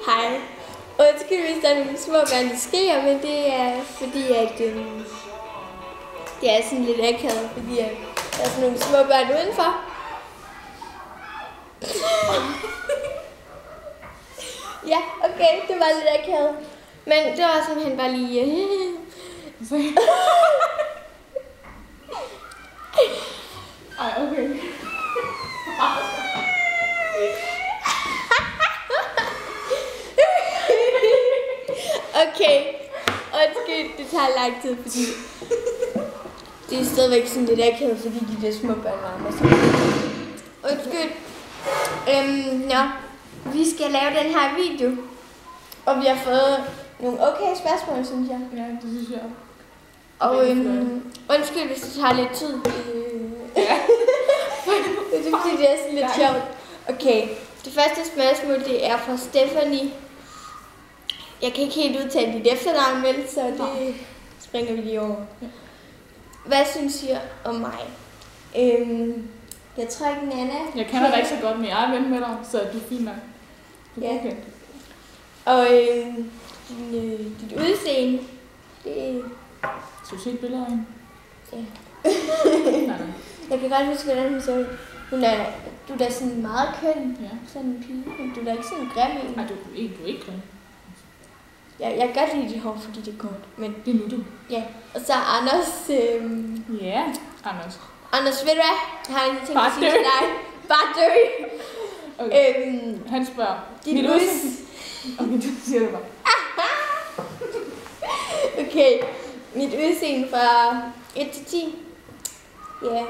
Hej. Undskyld, hvis der er nogle små børn, der skriger, men det er fordi, at det er sådan lidt akavet, fordi at der er sådan nogle små børn udenfor. Ja, okay, det var lidt akavet. Men det var simpelthen bare lige... Ej, okay. Okay, undskyld, det tager lang tid, fordi det er stadigvæk sådan lidt akavet, fordi de der små børn varmer sig. Undskyld. Vi skal lave den her video, og vi har fået nogle okay spørgsmål, synes jeg. Ja, det synes jeg. Og undskyld, hvis det tager lidt tid. Ja. Det er fordi, det er sådan lidt sjovt. Okay, det første spørgsmål, det er fra Stephanie. Jeg kan ikke helt udtale dit efternavn, vel, så det springer vi lige over. Ja. Hvad synes I om mig? Jeg tror ikke, Nana... Jeg kender dig ikke så godt, men jeg er ven med dig, så du er fint nok. Ja. Okay. Og dit udseende, det... Så du se et billede af hende? Ja. Jeg kan godt huske, hvordan hun så ud. Du er da sådan meget køn, sådan en pige, men du er da ikke sådan en grim en. Nej, du er ikke grim. Jeg kan godt lide dit hår, fordi det er kort, men... Det er nu du. Ja, og så Anders... Ja, Anders. Anders, ved du hvad? Jeg har en ting at sige til dig. Bare dø! Okay. Han spørger. Dit udseende... Okay, du siger det bare. Okay, mit udseende fra 1 til 10. Ja,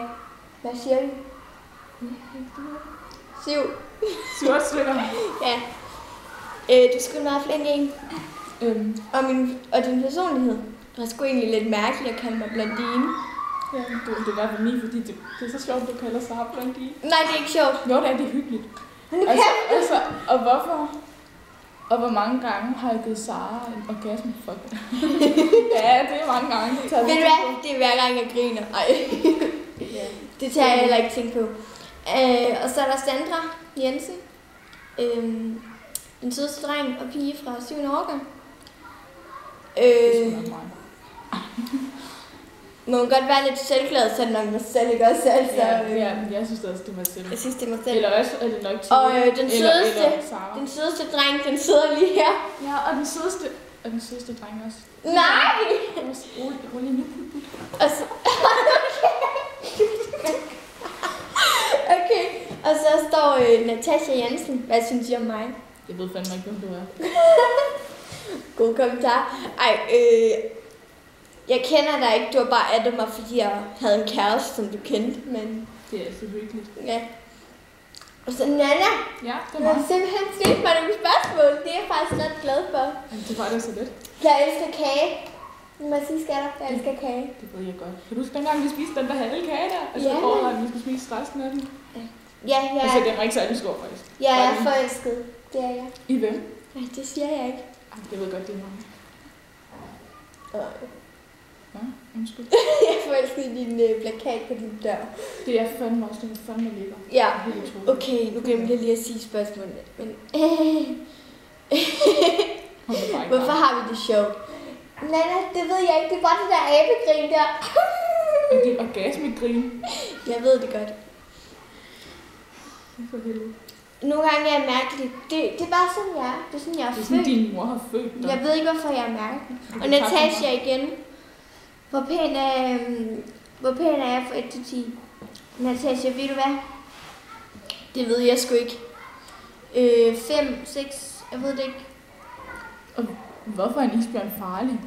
hvad siger vi? 7. 7 stykker. Ja. Du skulle meget flink en. Og din personlighed. Det var sgu egentlig lidt mærkeligt at kalde mig blondine. Ja, det er i hvert fald 9, fordi det er så sjovt, du kalder Sara blondine. Nej, det er ikke sjovt. Jo, det er hyggeligt. Altså, og hvorfor? Og hvor mange gange har jeg givet Sara en orgasme? Fuck. Ja, det er mange gange. Ved du hvad? Det er hver gang, jeg griner. Ej. Det tager jeg heller ikke tænke på. Og så er der Sandra Jensen. Den sødeste dreng og pige fra 7. årgang. Det er sgu nok mig. Må hun godt være lidt selvglad, så er det nok mig selv, ikke også? Altså, ja, jeg synes også, det er mig selv. Jeg synes, det er mig selv. Eller også er det nok til. Og den sødeste dreng, den sidder lige her. Ja, og den sødeste dreng også. Nej! Rolig nu. Og så... Okay, og så står Natasha Jensen. Hvad synes I om mig? Jeg ved fandme ikke, hvem du er. God kommentar. Jeg kender dig ikke, du har bare addet mig, fordi jeg havde en kæreste, som du kendte, men... Det er så hyggeligt. Ja. Og så Nana. Ja, det var mig. Du har simpelthen stillet mig nogle spørgsmål. Det er jeg faktisk ret glad for. Men det var da så lidt. Jeg elsker kage. Må jeg sige, skatter? Jeg elsker kage. Det ved jeg godt. Kan du huske dengang, vi spiste den der halve kage der? Altså, jeg tror, at vi skulle spise resten af den. Ja. Altså, det var ikke særlig skår, faktisk. Jeg er forelsket. Det er jeg. I hvem? Nej, det siger jeg ikke. Det ved godt, det er mig. Ja, undskyld. Jeg er forelsket i din plakat på din dør. Det er fandme også, det er fandme lækker. Ja, okay, nu glemte jeg lige at sige spørgsmålet. Men hvorfor har vi det sjovt? Nana, det ved jeg ikke. Det er bare det der abegrin der. Er det orgasmegrin? Jeg ved det godt. For helvede. Nogle gange er jeg mærkelig. Det er bare sådan, jeg er. Det er sådan, jeg er født. Det er sådan, din mor har født dig. Jeg ved ikke, hvorfor jeg er mærkelig. Og Natasha igen. Hvor pæn er jeg fra 1 til 10? Natasha, ved du hvad? Det ved jeg sgu ikke. 5, 6, jeg ved det ikke. Og hvorfor er en isbjørn farlig?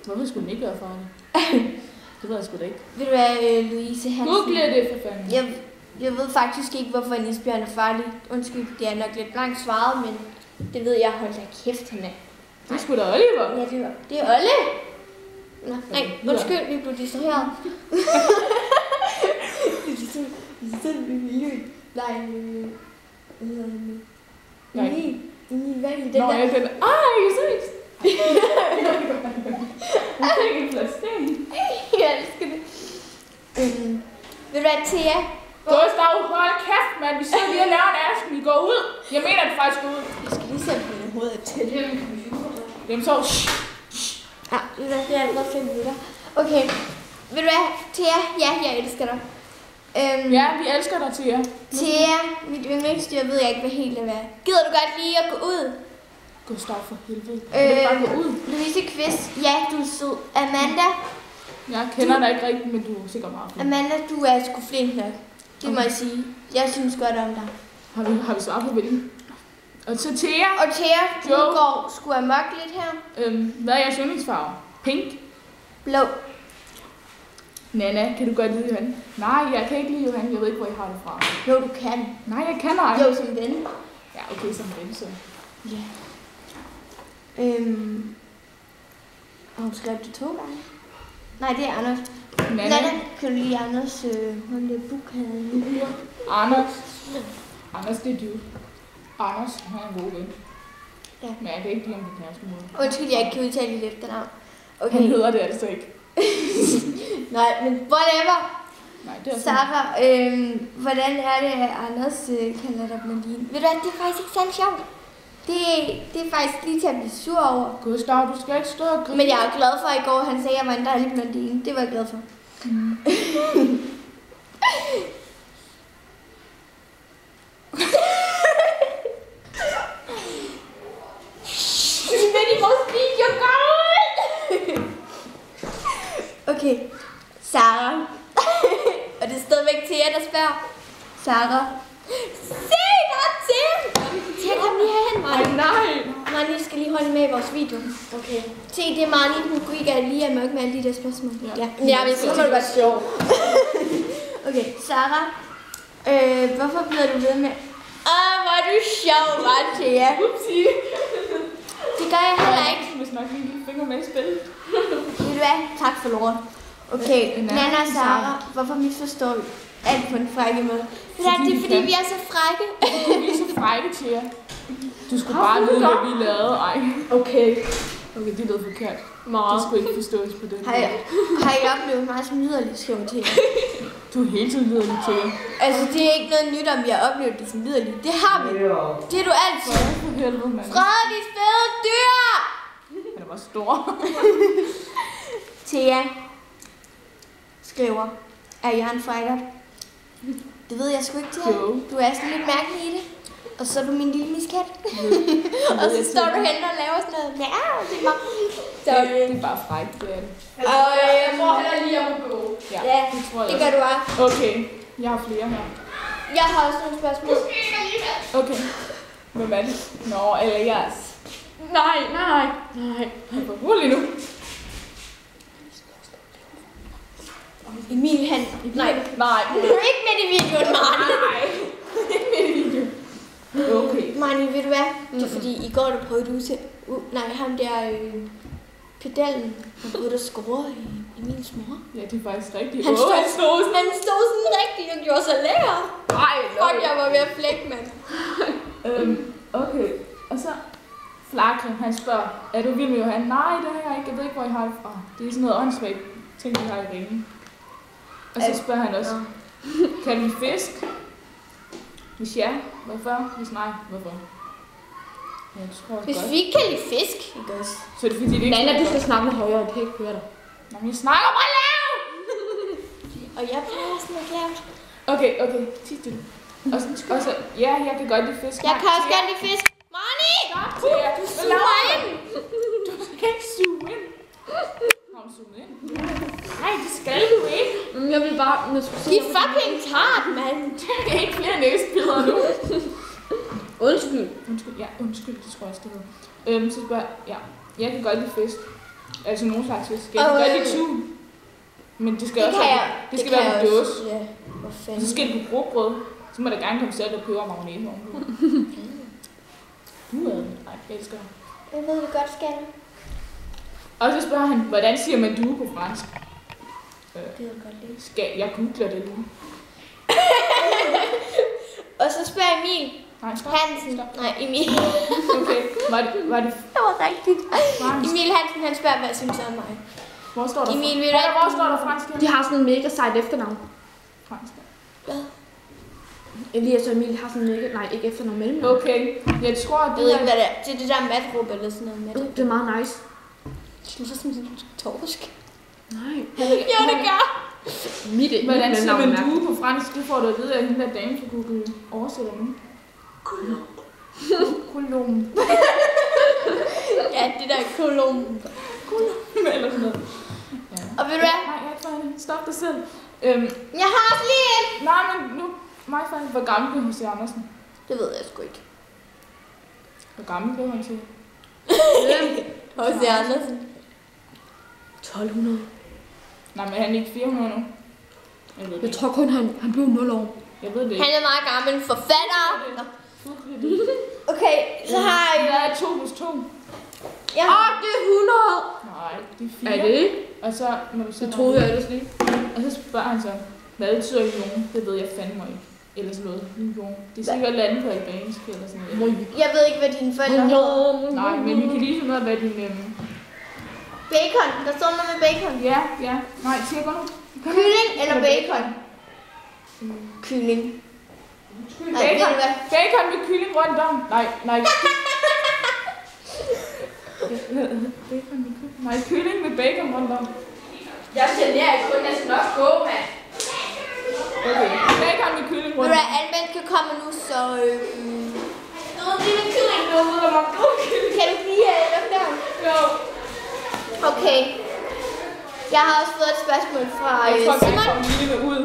Hvorfor skulle den ikke være farlig? Det ved jeg sgu da ikke. Ved du hvad, Louise Hansen? Google det for fanden. Jeg ved faktisk ikke, hvorfor en isbjørn er farlig. Undskyld, det er nok lidt blankt svaret, men det ved jeg. Hold da kæft, han er. Det er sgu da Oliver. Ja, det er Olle. Nå, nej, undskyld, vi blev distraheret. Det er sådan, vi vil lyde. Nej, hvad er det? Nå, ja, den... Ej, seriøst. Hun fik en plads sten. Jeg elsker det. Ved du hvad, Thea? Gustav, hold kæft, mand. Vi sidder lige og laver en aften. Vi går ud. Jeg mener det faktisk ud. Jeg skal lige sætte mine hoveder til. Jamen så... Ja, det er allerede 5 minutter. Okay, ved du hvad, Thea? Ja, jeg elsker dig. Ja, vi elsker dig, Thea. Thea, mit yndlingsdyr ved jeg ikke, hvad helt er. Gider du godt lige at gå ud? Gustav, for helvede. Kan du bare gå ud? Louise Kvist, ja, du er sød. Amanda? Jeg kender dig ikke rigtigt, men du er sikkert meget flink. Amanda, du er sgu flink nok. Det må jeg sige. Jeg synes godt om dig. Har vi svaret på hvilken? Og så Thea. Og Thea, du går sgu amok lidt her. Hvad er jeres yndlingsfarve? Pink? Blå. Nana, kan du godt lide Johan? Nej, jeg kan ikke lide Johan. Jeg ved ikke, hvor I har det fra. Jo, du kan. Nej, jeg kan ej. Jo, som ven. Ja, okay, som ven, så. Ja. Har hun skrevet det 2 gange? Nej, det er Anders. Nana, kan du lide Anders bukhade? Anders, det er du. Anders, han er en god ven. Ja. Men jeg kan ikke lide ham på kæreste måde. Undskyld, jeg ikke kan udtale dit efternavn. Okay. Han hedder det altså ikke. Nej, men whatever. Nej, det er Sarah, hvordan er det, at Anders kalder dig blondine? Ved du hvad, det er faktisk ikke særlig sjovt. Det er faktisk lige til at blive sur over. Gustav, du skal ikke stå og grine. Men jeg er glad for, at i går han sagde, at jeg var en dejlig blondine. Det var jeg glad for. Men i vores video går ud! Okay, Sarah. Og det er stadigvæk Thea, der spørger. Sarah. Se, der er Thea! Thea, kom lige herhen, Nej. Marnie skal lige holde med i vores video. Okay. Se, det er Marnie, hun kunne ikke lige amok med alle de der spørgsmål. Ja, men så må det være sjovt. Okay, Sarah. Hvorfor bliver du ved med... hvor er du sjov, var Thea. Upsi. Det gør jeg heller ikke. Hvis nok lige fingre med i spillet. Ved du hvad? Tak for lort. Okay, Nana og Sarah, hvorfor misforstår vi alt på en frække måde? Det er fordi, vi er så frække. Vi er så frække, Thea. Du skulle bare vide, hvad vi lavede. Ej. Okay, det lød forkert. Meget. Det skulle ikke forstås på den måde. Har I oplevet mig som liderlig, skriver Thea? Du er hele tiden liderlig, Thea. Altså, det er ikke noget nyt, om vi har oplevet det som liderlig. Det har vi. Det er du altid. For helvede, mand. Frederiks fede dyr! Han er bare stor. Thea skriver, er jeg en frækkert? Det ved jeg sgu ikke til. Du er sådan lidt mærkelig i det. Og så er du min lille miskat. Og så står du hen og laver sådan noget. Ja, det er bare... Det er bare frækt, det er det. Og jeg tror heller lige, jeg må gå. Ja, det gør du også. Okay, jeg har flere her. Jeg har også nogle spørgsmål. Okay. Hvem er det? Nå, eller jeres. Nej. Rolig nu. Emil, han... Nej. Ikke med i videoen, Marnie. Nej. Ikke med i videoen. Okay. Marnie, ved du hvad? Det er fordi, i går der prøvede du til... ham der... pedellen. Han prøvede at score i Emils mor. Ja, det er faktisk rigtigt. Han stod sådan rigtig og gjorde sig lækker. Nej, fuck, jeg var ved at flække, mand. Okay, og så... Flakke, han spørger, er du vild med Johan? Nej, det har jeg ikke. Jeg ved ikke, hvor I har det fra. Det er sådan noget åndssvagt ting, vi har i ringen. Og så spørger han også, kan vi fisk? Hvis ja, hvorfor? Hvis nej, hvorfor? Jeg tror Hvis godt. vi ikke kan lide fisk, ikke også? Så er det fordi, det ikke... Nana, du skal snakke lidt højere, jeg kan ikke høre dig. Nå, men jeg snakker bare lavt! Og jeg plejer sådan lidt lavt. Okay, tig det. Og så, ja, jeg kan godt lide fisk. Jeg kan også godt lide fisk. Marnie! Stop, Thea. Du zoomer ind! Du skal ikke zoome ind. Har du zoomet ind? Nej, det skal du ikke. Jeg vil bare... De er fucking tart, mand. Det er ikke flere næsebilleder nu. Undskyld. Undskyld, det tror jeg også, det hedder. Så spørger jeg kan godt lide fisk. Altså nogen slags fisk. Jeg kan godt lide tun. Men det skal også være på dåse. Ja, hvor fanden. Så skal det på brugbrød. Så må der gerne komme salt og peber og mayonnaise ovenpå. Nej, jeg elsker dig. Jeg ved det godt, skal. Og så spørger han, hvordan siger man due på fransk? Det er godt lide. Skal jeg googler det nu? Og så spørger Emil. Nej, stop. Hansen. Nej, Emil. Okay, var det... Det var rigtigt. Emil Hansen, han spørger, hvad jeg synes om mig. Hvor står der Emil, hvor står der fransk? De har sådan en mega sejt efternavn. Fransk. Hvad? Elias og Emil har sådan ikke, nej, ikke efter noget mellem. Okay, jeg tror, Jeg ved ikke, hvad det er. Det er det der matrup eller sådan noget med. Det er meget nice. Det lyder som en torsk. Nej. Jo, det gør. Hvordan siger man due på fransk? Det får du at vide af hende der dame fra Google oversætter nu. Kolum. Ja, det der kolum. Eller sådan noget. Ja. Og ved du hvad? Nej, jeg er ikke færdig. Stop dig selv. Jeg har også lige en. Nej, men nu... Mig færdig. Hvor gammel blev H.C. Andersen? Det ved jeg sgu ikke. Hvor gammel blev han til? H.C. Andersen. 1200. Nej, men han er ikke 400 nu. Jeg tror kun, han blev 0 år. Jeg ved det ikke. Han er meget gammel forfatter. Okay, så har jeg... Hvad er 2 plus 2? Jeg har... Det er 100! Nej, det er 4. Er det? Og så... Når du så Det troede jeg ellers lige. Og så spørger han så, hvad betyder union? Det ved jeg fandme ikke. Eller sådan noget. Union. Det er sikkert lande på albansk eller sådan noget. Jeg ved ikke, hvad dine forældre hedder. Nej, men vi kan lige finde ud af, hvad din... Bacon. Der står noget med bacon. Ja. Nej, siger gå nu. Kylling eller bacon? Kylling. Nej, ved du hvad? Bacon med kylling rundt om. Nej. Bacon med kylling. Nej, kylling med bacon rundt om. Jeg generer ikke kun, jeg skal nok gå, mand. Okay, bacon med kylling Ved rundt du om. hvad, alle mennesker kommer nu, så... Noget lille kylling, du ved, der var god kylling. Kan du lige lukke døren? Jo. Okay. Jeg har også fået et spørgsmål fra Jeg tror, Simon. jeg kommer lige ud.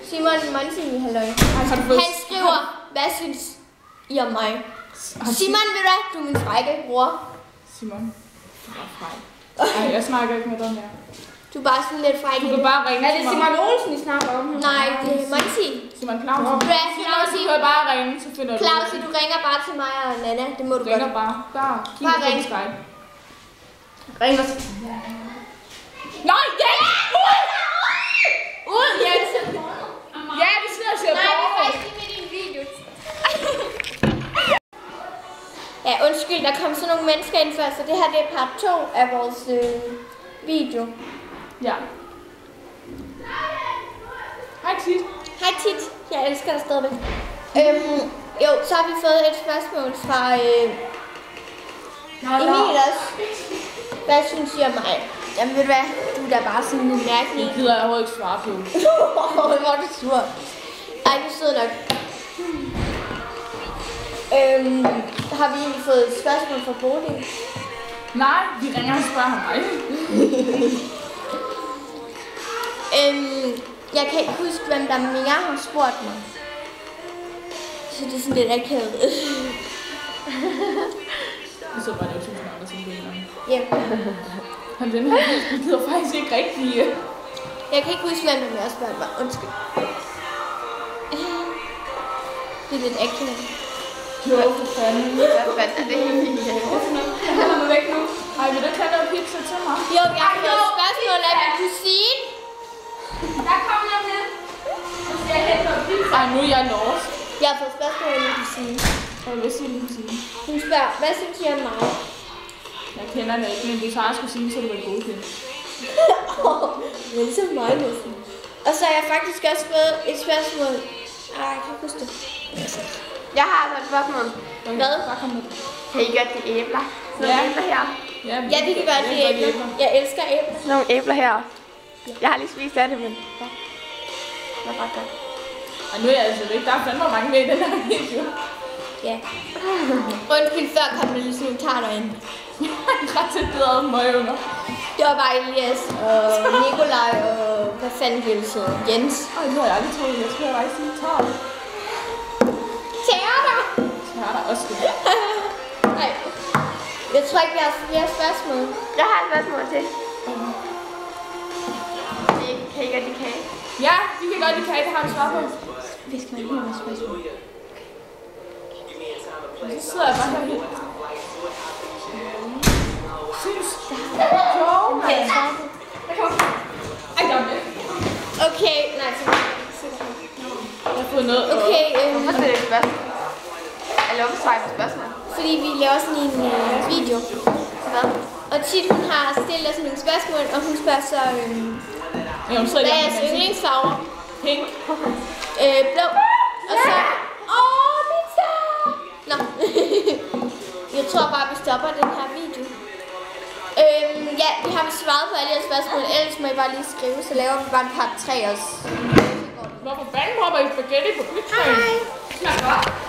Simon Monsen, halløj. Han skriver, hvad synes I om mig? Simon, ved du hvad? Du er min frække bror. Simon. Nej, jeg snakker ikke med dig mere. Du er bare sådan lidt fræk. Du kan bare ringe Er til det mig. Simon Olsen, I snakker om? Nej, det er Monsi. Simon Clausen. Clausi. Du kan bare ringe, så finder du Clausi, du ringer bare til mig og Nana. Det må du godt. ringer bare. Der. Kig Bare på ring. din Skype. Ring os. Nej, ja! Ud, Jens! Ja, vi sidder og ser Nej, vi er porno. faktisk lige midt i en video. Ja, undskyld, der kom sådan nogle mennesker ind før, så det her det er part 2 af vores video. Ja. Hej, Tit. Hej tit, jeg elsker dig stadigvæk. Jo, så har vi fået et spørgsmål fra Emil også. Hvad synes I om mig? Jamen ved du hvad, du er da bare sådan en mærkelig. Det gider jeg overhovedet ikke svare på. Hvor er du sur. Ej, du sidder nok. Har vi egentlig fået et spørgsmål fra Bodil? Nej, vi ringer og spørger ham mig. Jeg kan ikke huske, hvem der mere har spurgt mig. Så det er sådan lidt akavet. Så var det jo 1000 andre som det Ja. Han den her vi gider faktisk ikke rigtig. Jeg kan ikke huske, hvem der mere har spurgt mig. Undskyld. Det er lidt akavet. Jo, for fanden. Hvad er det egentlig? Jeg holder mig væk nu. Ej, vil du tage noget pizza til mig? Jo, jeg har fået et spørgsmål af min kusine. Der kommer jeg med. Nu skal jeg hente noget pizza. Ej, nu er jeg lost. Jeg har fået et spørgsmål af min kusine. Hvad siger din kusine? Hun spørger, hvad synes I om mig? Jeg kender det ikke, men hvis jeg skulle sige, så er det vel godkendt. Men så mig næsten. Og så har jeg faktisk også fået et spørgsmål. Ej, jeg kan ikke huske det. Jeg har altså et spørgsmål. Hvad? Bare kom med. Kan I gøre de æbler? Sådan nogle æbler her. Ja, vi kan gøre det æbler. Jeg elsker æbler. Sådan nogle æbler her. Jeg har lige spist af det, men... Ja. Det var ret godt. Og nu er jeg altså væk. Der er fandme mange med i den her video. Ja. Undskyld, før kom der lige sådan nogle tarter ind. Ret til det ad møgunger. Det var bare Elias og Nikolaj og hvad fanden ville så Jens. Ej, nu har jeg aldrig troet, jeg skulle faktisk sige tart. Teater! Tart er også det. Nej. Jeg tror ikke, vi har flere spørgsmål. Jeg har et spørgsmål til. Kan I godt lide kage? Ja, vi kan godt lide kage, det har vi svar på. Vi skal lige have et spørgsmål. Og så sidder jeg bare herhen. Synes jo, man. Ej, der er med. Okay, nej, så Jeg har fået noget. okay, Hvorfor stiller I et spørgsmål? Eller hvorfor svarer I på spørgsmål? fordi vi laver sådan en video. Hvad? Og tit hun har stillet os nogle spørgsmål, og hun spørger så, Ja, hun sidder hvad er i jeres yndlingsfarver? pink. Blå. Og så... pizza! Nå. Jeg tror bare, vi stopper den her video. Ja, vi har svaret på alle jeres spørgsmål. Ellers må I bare lige skrive, så laver vi bare en part 3 også. Hvorfor fanden hopper I spaghetti på pizzaen? Hej!